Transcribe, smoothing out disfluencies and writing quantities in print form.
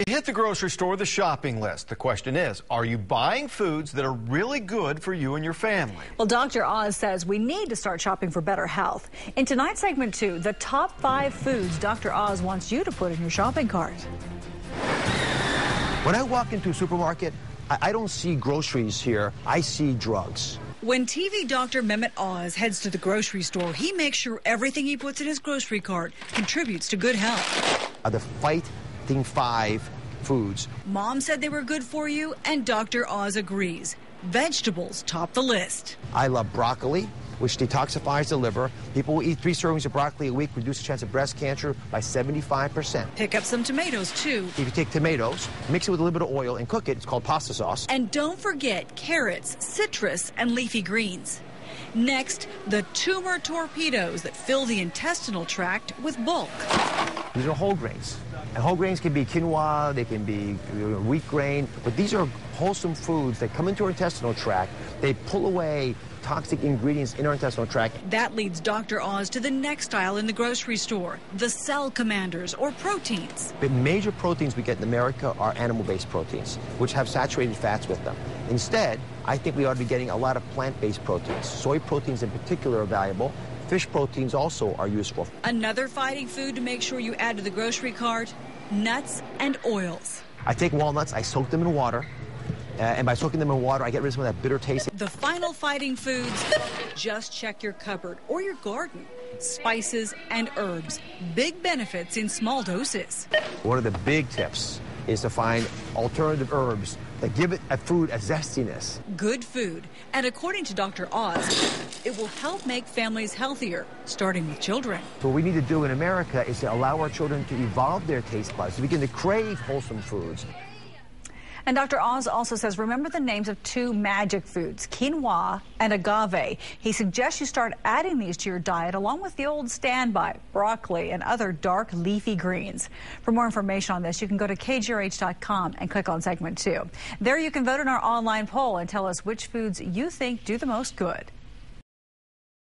You hit the grocery store, the shopping list. The question is, are you buying foods that are really good for you and your family? Well, Dr. Oz says we need to start shopping for better health. In tonight's segment 2, the top 5 foods Dr. Oz wants you to put in your shopping cart. When I walk into a supermarket, I don't see groceries here. I see drugs. When TV doctor Mehmet Oz heads to the grocery store, he makes sure everything he puts in his grocery cart contributes to good health. The Fighting 5 foods. Mom said they were good for you, and Dr. Oz agrees. Vegetables top the list. I love broccoli, which detoxifies the liver. People who eat 3 servings of broccoli a week reduce the chance of breast cancer by 75%. Pick up some tomatoes, too. If you take tomatoes, mix it with a little bit of oil and cook it, it's called pasta sauce. And don't forget carrots, citrus, and leafy greens. Next, the tumor torpedoes that fill the intestinal tract with bulk. These are whole grains. And whole grains can be quinoa, they can be wheat grain, but these are wholesome foods that come into our intestinal tract. They pull away toxic ingredients in our intestinal tract. That leads Dr. Oz to the next aisle in the grocery store, the cell commanders, or proteins. The major proteins we get in America are animal-based proteins, which have saturated fats with them. Instead, I think we ought to be getting a lot of plant-based proteins. Soy proteins in particular are valuable. Fish proteins also are useful. Another fighting food to make sure you add to the grocery cart, nuts and oils. I take walnuts, I soak them in water, and by soaking them in water, I get rid of some of that bitter taste. The final fighting foods, just check your cupboard or your garden. Spices and herbs, big benefits in small doses. One of the big tips is to find alternative herbs that give a food a zestiness. Good food, and according to Dr. Oz, it will help make families healthier, starting with children. So what we need to do in America is to allow our children to evolve their taste buds, to begin to crave wholesome foods. And Dr. Oz also says, remember the names of 2 magic foods, quinoa and agave. He suggests you start adding these to your diet along with the old standby, broccoli and other dark leafy greens. For more information on this, you can go to kgrh.com and click on segment 2. There you can vote in our online poll and tell us which foods you think do the most good.